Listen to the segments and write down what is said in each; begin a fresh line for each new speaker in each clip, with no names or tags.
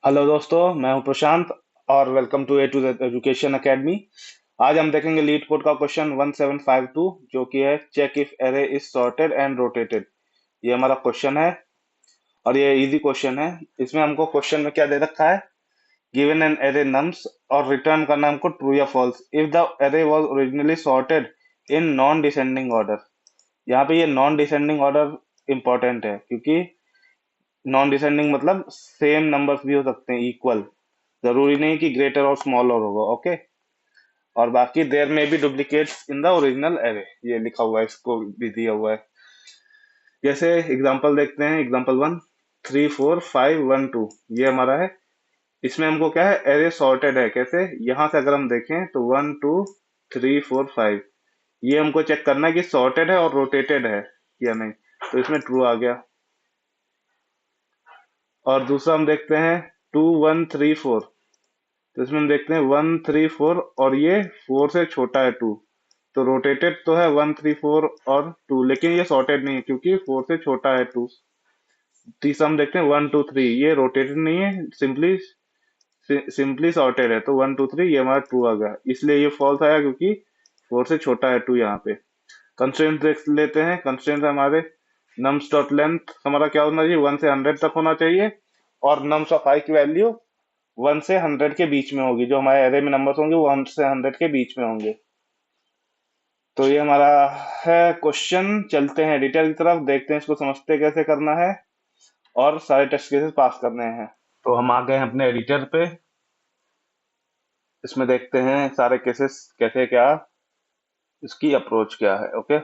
Hello दोस्तों, मैं हूं प्रशांत और welcome to A two education academy. आज हम देखेंगे लीड कोड का क्वेश्चन 1752 जो कि है check if array is sorted and rotated. ये हमारा क्वेश्चन है और ये इजी क्वेश्चन है। इसमें हमको क्वेश्चन में क्या दे रखा है, गिवन एन एरे नम्स और रिटर्न करना हमको ट्रू या false if the array was originally sorted in non descending order. यहाँ पे ये नॉन डिसेंडिंग ऑर्डर इंपॉर्टेंट है क्योंकि नॉन डिसेंडिंग मतलब सेम नंबर्स भी हो सकते हैं, इक्वल। जरूरी नहीं कि ग्रेटर और स्मॉलर होगा। ओके। और बाकी देयर में भी duplicates in the original array, ये लिखा हुआ है, इसको भी दिया हुआ है। जैसे एग्जांपल देखते हैं, एग्जांपल 1, 3 4 5 1 2, ये हमारा है। इसमें हमको क्या है, एरे सॉर्टेड है। कैसे, यहाँ से अगर हम देखें तो 1 2 3 4 5, ये हमको चेक करना है कि सॉर्टेड है और रोटेटेड है या नहीं। तो इसमें ट्रू आ गया। और दूसरा हम देखते हैं 2 1 3 4, तो इसमें हम देखते हैं 1 3 4 और ये 4 से छोटा है 2, तो रोटेटेड तो है 1 3 4 और 2, लेकिन ये सॉर्टेड नहीं है क्योंकि 4 से छोटा है 2। तीसरा हम देखते हैं 1 2 3, ये रोटेटेड नहीं है, सिंपली सिंपली सॉर्टेड है, तो 1 2 3 ये हमारा ट्रू आ गया, इसलिए ये फॉल्स आया क्योंकि 4 से छोटा है 2 यहाँ पे। कंस्ट्रेंट देख लेते हैं। कंस्ट्रेंट हमारे नम्स डॉट लेंथ हमारा क्या होना चाहिए, 1 से 100 तक होना चाहिए, और नम्स ऑफ आई की वैल्यू 1 से 100 के बीच में होगी। जो हमारे एरे में नंबर्स होंगे वो 1 से 100 के बीच में होंगे। तो ये हमारा है क्वेश्चन। चलते हैं डिटेल की तरफ, देखते हैं इसको समझते कैसे करना है और सारे टेस्ट केसेस पास करने हैं। तो हम आ गए हैं अपने एडिटर पे। इसमें देखते हैं सारे केसेस कैसे, क्या इसकी अप्रोच क्या है। ओके।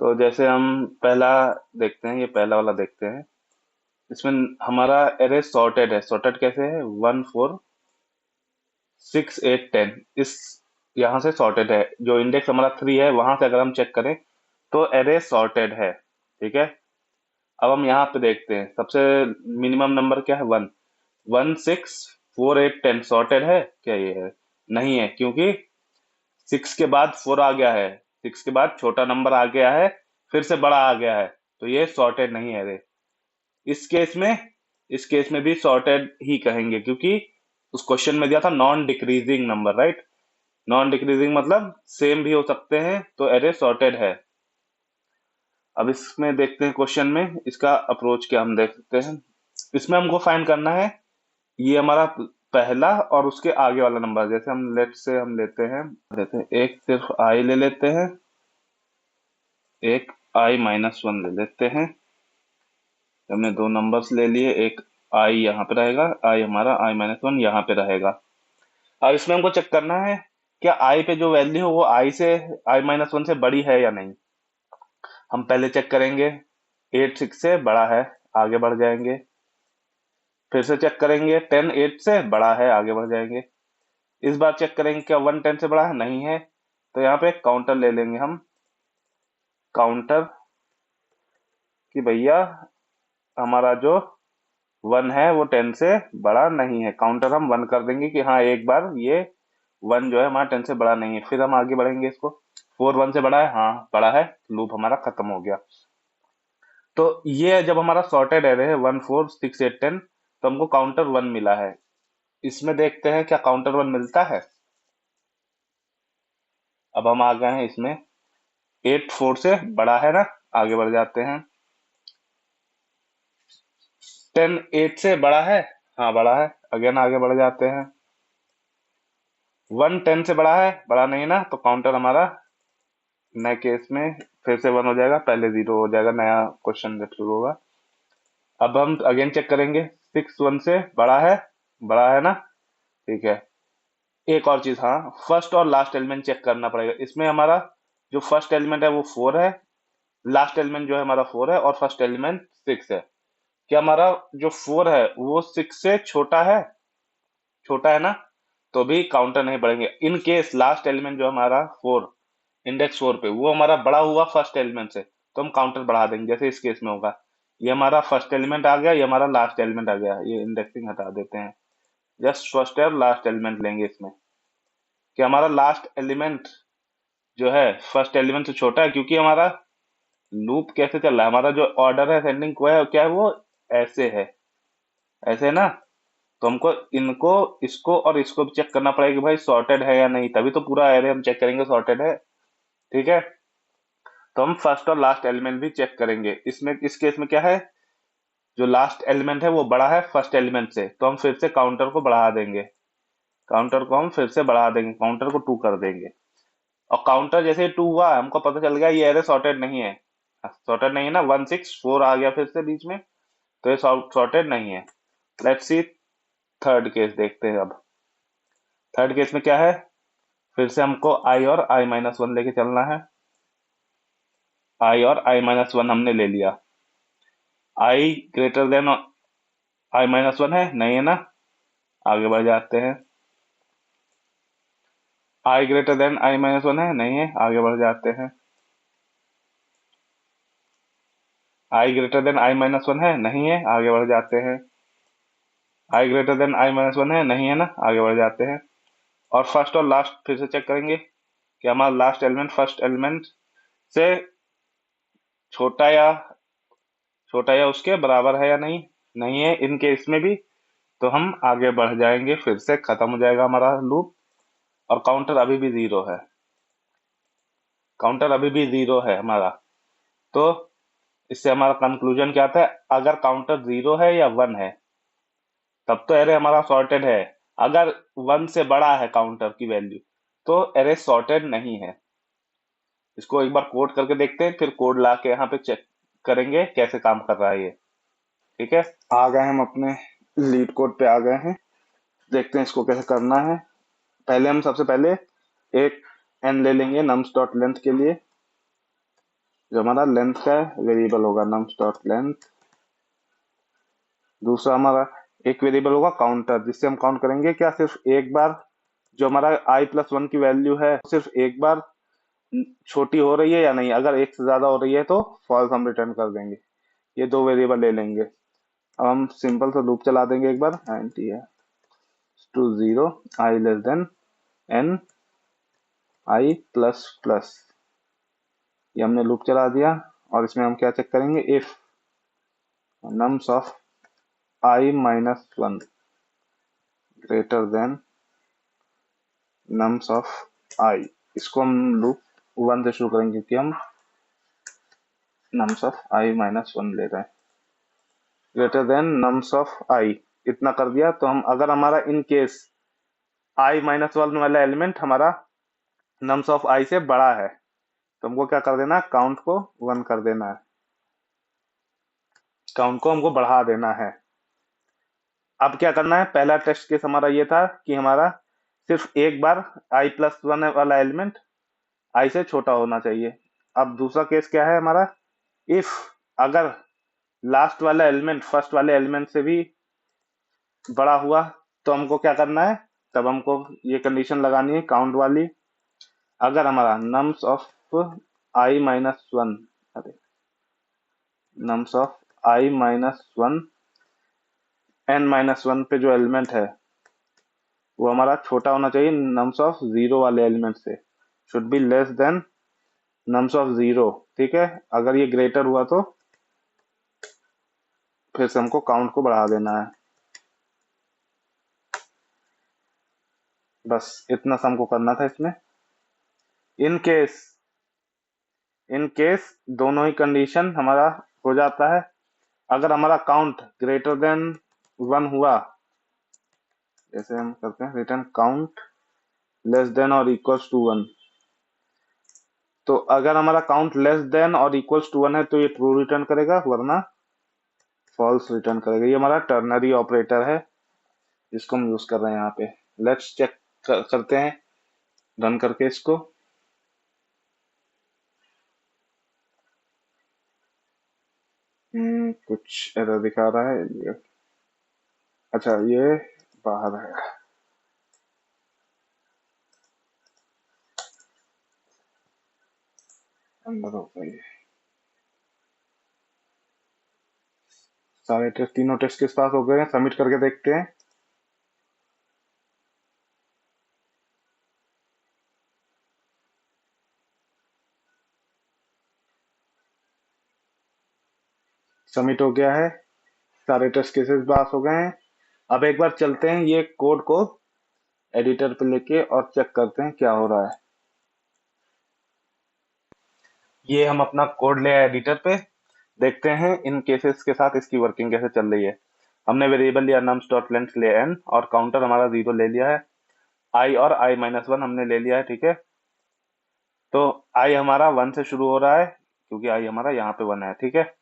तो जैसे हम पहला देखते हैं, ये पहला वाला देखते हैं। इसमें हमारा एरे सॉर्टेड है। सॉर्टेड कैसे है, 1 4 6 8 10, इस यहाँ से सॉर्टेड है। जो इंडेक्स हमारा 3 है वहां से अगर हम चेक करें तो एरे सॉर्टेड है। ठीक है। अब हम यहाँ पे देखते हैं, सबसे मिनिमम नंबर क्या है, 1। 1 6 4 8 10 सॉर्टेड है क्या, ये है? नहीं है, क्योंकि 6 के बाद 4 आ गया है, 6 के बाद छोटा नंबर आ गया है, फिर से बड़ा आ गया है, तो ये सॉर्टेड नहीं है एरे। इस केस में, इस केस में भी सॉर्टेड ही कहेंगे क्योंकि उस क्वेश्चन में दिया था non decreasing number, right. Non decreasing मतलब सेम भी हो सकते हैं, तो एरे सॉर्टेड है। अब इसमें देखते हैं क्वेश्चन में इसका अप्रोच क्या हम देख सकते हैं। इसमें हमको फाइंड करना है ये हमारा पहला और उसके आगे वाला नंबर। जैसे हम लेट से हम लेते हैं एक सिर्फ आई ले लेते हैं, एक i-1 ले लेते हैं। हमने दो नंबर्स ले लिए, एक आई यहाँ पे रहेगा, आई हमारा i-1 यहाँ पे रहेगा। अब इसमें हमको चेक करना है क्या आई पे जो वैल्यू है वो i-1 से बड़ी है या नहीं। हम पहले चेक करेंगे, 8 6 से बड़ा है, आगे बढ़ जाएंगे। फिर से चेक करेंगे, 10 8 से बड़ा है, आगे बढ़ जाएंगे। इस बार चेक करेंगे क्या 1 10 से बड़ा है, नहीं है, तो यहाँ पे एक काउंटर ले लेंगे हम। काउंटर कि भैया हमारा जो 1 है वो 10 से बड़ा नहीं है। काउंटर हम 1 कर देंगे कि हाँ एक बार ये 1 जो है हमारा 10 से बड़ा नहीं है। फिर हम आगे बढ़ेंगे इसको, 4 1 से बड़ा है, हाँ बड़ा है, लूप हमारा खत्म हो गया। तो ये जब हमारा सॉर्टेड एरे है 1 4 6 8 10, तो हमको काउंटर 1 मिला है। इसमें देखते हैं क्या काउंटर 1 मिलता है। अब हम आ गए हैं इसमें, 8 4 से बड़ा है ना, आगे बढ़ जाते हैं। 10 8 से बड़ा है, हाँ बड़ा है, अगेन आगे बढ़ जाते हैं। 1 10 से बड़ा है, बड़ा नहीं ना, तो काउंटर हमारा नए केस में फिर से 1 हो जाएगा, पहले 0 हो जाएगा, नया क्वेश्चन जब शुरू होगा। अब हम अगेन चेक करेंगे, 6 1 से बड़ा है ना, ठीक है। एक और चीज, हाँ फर्स्ट और लास्ट एलिमेंट चेक करना पड़ेगा। इसमें हमारा जो फर्स्ट एलिमेंट है वो 4 है, लास्ट एलिमेंट जो है हमारा 4 है, और फर्स्ट एलिमेंट 6 है। क्या हमारा जो 4 है वो 6 से छोटा है ना, तो भी काउंटर नहीं बढ़ेंगे। इन केस लास्ट एलिमेंट जो हमारा 4, इंडेक्स 4 पे, वो हमारा बड़ा हुआ फर्स्ट एलिमेंट से, तो हम काउंटर बढ़ा देंगे। जैसे इस केस में होगा, ये हमारा फर्स्ट एलिमेंट आ गया, ये हमारा लास्ट एलिमेंट आ गया, ये इंडेक्सिंग हटा देते हैं, जस्ट फर्स्ट और लास्ट एलिमेंट लेंगे इसमें। कि हमारा लास्ट एलिमेंट जो है फर्स्ट एलिमेंट से छोटा है, क्योंकि हमारा लूप कैसे चल रहा है, हमारा जो ऑर्डर है सेंडिंग को है क्या है, वो ऐसे है, ऐसे है ना। तो हमको इनको, इसको और इसको भी चेक करना पड़ेगा कि भाई सॉर्टेड है या नहीं, तभी तो पूरा एरे हम चेक करेंगे सॉर्टेड है। ठीक है, तो हम फर्स्ट और लास्ट एलिमेंट भी चेक करेंगे। इसमें इस केस में क्या है, जो लास्ट एलिमेंट है वो बड़ा है फर्स्ट एलिमेंट से, तो हम फिर से काउंटर को बढ़ा देंगे, काउंटर को हम फिर से बढ़ा देंगे, काउंटर को 2 कर देंगे। और काउंटर जैसे 2 हुआ हमको पता चल गया ये एरे सॉर्टेड नहीं है। सॉर्टेड नहीं है ना, 164 आ गया फिर से बीच में, तो ये सॉर्टेड नहीं है। लेट्स सी थर्ड केस देखते हैं अब। थर्ड केस में क्या है, फिर से हमको आई और आई माइनस वन लेके चलना है। आई और आई माइनस वन हमने ले लिया। I greater than i minus one है नहीं है ना, आगे बढ़ जाते हैं। I greater than i minus one है नहीं है, आगे बढ़ जाते हैं। I greater than i minus one है नहीं है, आगे बढ़ जाते हैं। I greater than i minus one है नहीं है ना, आगे बढ़ जाते हैं। और फर्स्ट और लास्ट फिर से चेक करेंगे कि हमारा लास्ट एलिमेंट फर्स्ट एलिमेंट से छोटा या उसके बराबर है या नहीं, नहीं है इन केस में भी, तो हम आगे बढ़ जाएंगे, फिर से खत्म हो जाएगा हमारा लूप। और काउंटर अभी भी 0 है, काउंटर अभी भी 0 है हमारा। तो इससे हमारा कंक्लूजन क्या आता है, अगर काउंटर 0 है या 1 है तब तो एरे हमारा सॉर्टेड है। अगर 1 से बड़ा है काउंटर की वैल्यू तो एरे सॉर्टेड नहीं है। इसको एक बार कोड करके देखते हैं, फिर कोड ला के यहाँ पे चेक करेंगे कैसे काम कर रहा है ये। ठीक है, आ गए हम अपने लीड कोड पे आ गए हैं, देखते हैं इसको कैसे करना है। पहले हम सबसे पहले एक एन ले लेंगे नम्स डॉट लेंथ के लिए, जो हमारा लेंथ का वेरिएबल होगा नम्स डॉट लेंथ। दूसरा हमारा एक वेरिएबल होगा काउंटर, जिससे हम काउंट करेंगे क्या, सिर्फ एक बार जो हमारा आई प्लस वन की वैल्यू है सिर्फ एक बार छोटी हो रही है या नहीं। अगर एक से ज्यादा हो रही है तो फॉल्स हम रिटर्न कर देंगे। ये 2 वेरिएबल ले लेंगे। अब हम सिंपल सा लूप चला देंगे एक बार, to 0 i less than n i plus plus, ये हमने लूप चला दिया। और इसमें हम क्या चेक करेंगे, if nums of i minus one greater than nums of i, इसको हम लूप 1 से शुरू करेंगे क्योंकि हम nums of i minus one ले रहे हैं। Greater than nums of i, इतना कर दिया। तो हम अगर हमारा in case i minus one वाला एलिमेंट हमारा नम्स ऑफ आई से बड़ा है तो हमको क्या कर देना है, काउंट को 1 कर देना है, काउंट को हमको बढ़ा देना है। अब क्या करना है, पहला टेस्ट केस हमारा ये था कि हमारा सिर्फ एक बार आई प्लस वन वाला एलिमेंट आई से छोटा होना चाहिए। अब दूसरा केस क्या है हमारा, इफ अगर लास्ट वाला एलिमेंट फर्स्ट वाले एलिमेंट से भी बड़ा हुआ तो हमको क्या करना है, तब हमको ये कंडीशन लगानी है काउंट वाली। अगर हमारा nums of i minus one, अरे nums of i minus one n minus one पे जो एलिमेंट है वो हमारा छोटा होना चाहिए नम्स ऑफ 0 वाले एलिमेंट से, should be less than nums of 0। ठीक है, अगर ये ग्रेटर हुआ तो फिर से हमको काउंट को बढ़ा देना है। बस इतना सा हमको करना था इसमें। इन केस दोनों ही कंडीशन हमारा हो जाता है। अगर हमारा काउंट ग्रेटर देन 1 हुआ, जैसे हम करते हैं रिटर्न काउंट लेस देन और इक्वल्स टू 1, तो अगर हमारा काउंट लेस देन और इक्वल्स टू 1 है तो ये ट्रू रिटर्न करेगा, वरना फॉल्स रिटर्न करेगा। ये हमारा टर्नरी ऑपरेटर है जिसको हम यूज कर रहे हैं यहाँ पे। लेट्स चेक करते हैं रन करके इसको। कुछ एरर दिखा रहा है ये। अच्छा ये बाहर है, अंदर होगा ये। सारे टेस्ट, तीनों टेस्ट किस पास हो गए हैं, सबमिट करके देखते हैं। सबमिट हो गया है, सारे टेस्ट केसेस पास हो गए हैं। अब एक बार चलते हैं ये कोड को एडिटर पे लेके और चेक करते हैं क्या हो रहा है। ये हम अपना कोड ले आए एडिटर पे, देखते हैं इन केसेस के साथ इसकी वर्किंग कैसे चल रही है। हमने वेरिएबल लिया nums डॉट लेंथ ले n और काउंटर हमारा 0 ले लिया है। i और i माइनस वन हमने ले लिया है, ठीक है। तो i हमारा 1 से शुरू हो रहा है क्योंकि i हमारा यहाँ पे 1 है, ठीक है।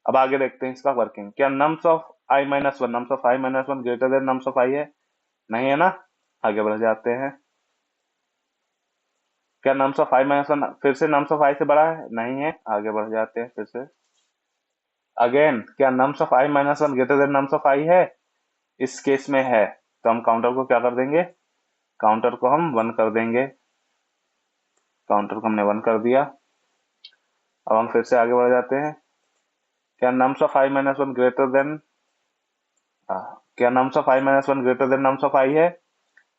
अब आगे देखते हैं इसका वर्किंग। क्या nums of i minus one nums of i minus one greater then nums of i है? नहीं है ना। आगे बढ़ जाते हैं। क्या nums of i minus one फिर से nums ऑफ i से बड़ा है? नहीं है। आगे बढ़ जाते हैं फिर से। अगेन क्या nums of i minus one greater then nums of i है? इस केस में है, तो हम काउंटर को क्या कर देंगे? काउंटर को हम 1 कर देंगे। काउंटर को हमने 1 कर दिया। अब हम फिर से आगे बढ़ जाते हैं। क्या nums of i minus one greater then क्या nums of i minus one greater then nums of i है?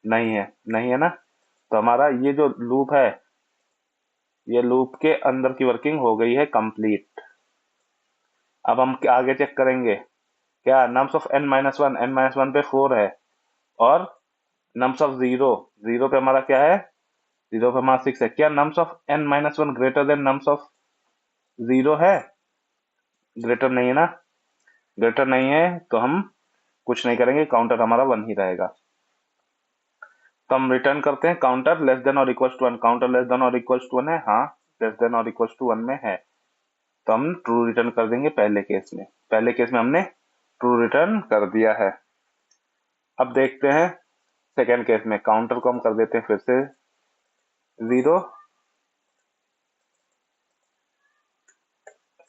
नहीं है। नहीं है ना। तो हमारा ये जो लूप है, ये लूप के अंदर की वर्किंग हो गई है कंप्लीट। अब हम आगे चेक करेंगे। क्या nums of n minus one पे 4 है और nums ऑफ 0 0 पे हमारा क्या है? 0 पे हमारा 6 है। क्या nums of n minus one greater then nums of 0 है? ग्रेटर नहीं है ना। ग्रेटर नहीं है तो हम कुछ नहीं करेंगे, काउंटर हमारा 1 ही रहेगा। तो हम रिटर्न करते हैं काउंटर लेस देन और equal to 1। Counter less than और इक्वल टू 1 है, हाँ लेस देन और इक्वल टू 1 में है, तो हम ट्रू रिटर्न कर देंगे। पहले केस में हमने ट्रू रिटर्न कर दिया है। अब देखते हैं सेकेंड केस में। काउंटर को हम कर देते हैं फिर से 0।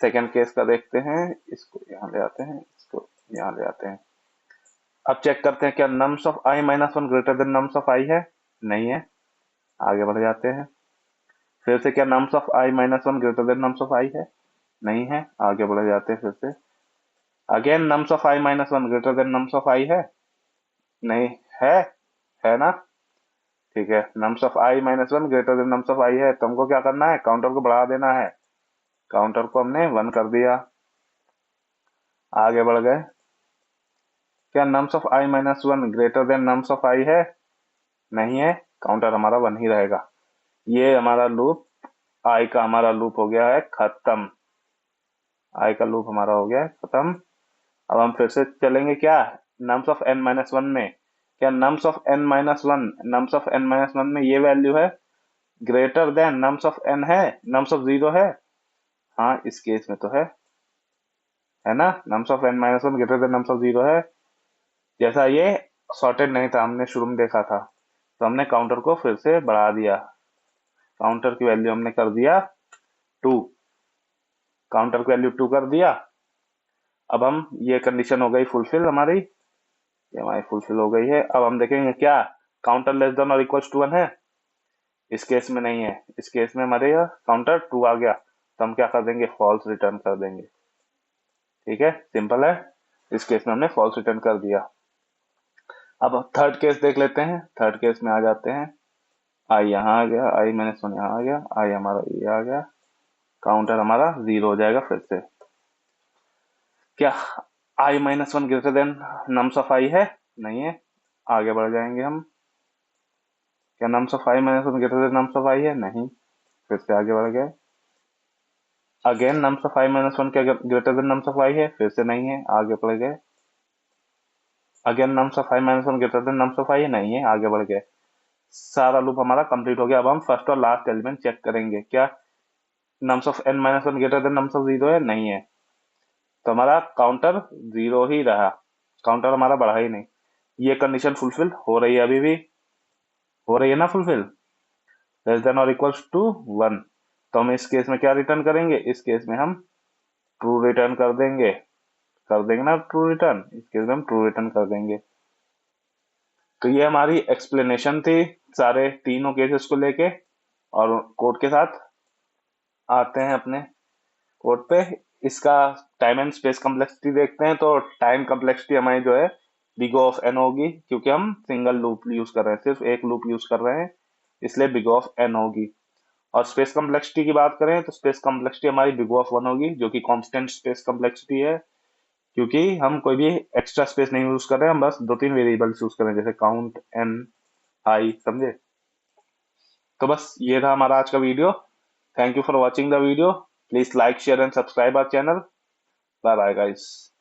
सेकेंड केस का देखते हैं, इसको यहाँ ले आते हैं, इसको यहाँ ले आते हैं। अब चेक करते हैं क्या nums of i minus one greater then nums of i है? नहीं है। आगे बढ़ जाते हैं। फिर से क्या nums of i minus one greater then nums of i है? नहीं है। आगे बढ़ जाते हैं फिर से। Again nums of i minus one greater then nums of i है? नहीं है। है ना। ठीक है, nums of i minus one greater then nums of i है, तो हमको क्या करना है? काउंटर को बढ़ा देना है। काउंटर को हमने 1 कर दिया। आगे बढ़ गए। क्या nums of i minus one greater then nums of i है? नहीं है। काउंटर हमारा 1 ही रहेगा। ये हमारा लूप i का हमारा लूप हो गया है खत्म। i का लूप हमारा हो गया है खत्म। अब हम फिर से चलेंगे क्या nums of n minus one में। क्या nums of n minus one में ये वैल्यू है greater than nums of n है? nums ऑफ 0 है? हाँ इस केस में तो है ना। nums of n minus one greater then nums of 0 है। जैसा ये सॉर्टेड नहीं था, हमने शुरू में देखा था, तो हमने काउंटर को फिर से बढ़ा दिया। काउंटर की वैल्यू हमने कर दिया 2। काउंटर की वैल्यू 2 कर दिया। अब हम ये कंडीशन हो गई फुलफिल हमारी, ये हमारी फुलफिल हो गई है। अब हम देखेंगे क्या काउंटर लेस देन और इक्वल टू 1 है? इस केस में नहीं है। इस केस में हमारे काउंटर 2 आ गया, तो हम क्या कर देंगे? फॉल्स रिटर्न कर देंगे। ठीक है, सिंपल है। इस केस में हमने फॉल्स रिटर्न कर दिया। अब थर्ड केस देख लेते हैं। थर्ड केस में आ जाते हैं। आई यहाँ आ गया, आई माइनस वन यहाँ आ गया, आई हमारा ये आ गया, काउंटर हमारा 0 हो जाएगा फिर से। क्या i minus one greater than nums of i है? नहीं है। आगे बढ़ जाएंगे हम। क्या nums of i minus one greater than nums of i है? नहीं। फिर से आगे बढ़ गए। Again nums of i minus one क्या greater than nums of i है? फिर से नहीं है। आगे बढ़ गए। Again nums of i minus one greater than nums of i है? नहीं है। आगे बढ़ गए। सारा लूप हमारा कंप्लीट हो गया। अब हम फर्स्ट और लास्ट एलिमेंट चेक करेंगे। क्या nums of n minus one greater than nums of 0 है? नहीं है। तो हमारा काउंटर 0 ही रहा, काउंटर हमारा बढ़ा ही नहीं। ये कंडीशन फुलफिल हो रही है, अभी भी हो रही है ना फुलफिल, लेस देन और इक्वल्स टू 1। तो हम इस केस में क्या रिटर्न करेंगे? इस केस में हम ट्रू रिटर्न कर देंगे ना ट्रू रिटर्न। इस केस में हम ट्रू रिटर्न कर देंगे। तो ये हमारी एक्सप्लेनेशन थी सारे तीनों केसेस को लेके। और कोड के साथ आते हैं अपने कोड पे। इसका टाइम एंड स्पेस कम्प्लेक्सिटी देखते हैं, तो टाइम कम्प्लेक्सिटी हमारी जो है बिग ऑफ एन होगी, क्योंकि हम सिंगल लूप यूज कर रहे हैं, सिर्फ एक लूप यूज कर रहे हैं, इसलिए बिग ऑफ एन होगी। और स्पेस कम्प्लेक्सिटी की बात करें तो स्पेस कम्प्लेक्सिटी हमारी बिग ऑफ 1 होगी, जो कि कांस्टेंट स्पेस कम्प्लेक्सिटी है। क्योंकि हम कोई भी एक्स्ट्रा स्पेस नहीं यूज कर रहे हैं, हम बस 2-3 वेरिएबल्स यूज कर रहे हैं, जैसे काउंट, एन, हाई, समझे? तो बस ये था हमारा आज का video. Thank you for watching the video. Please like, share and subscribe our channel. Bye bye guys.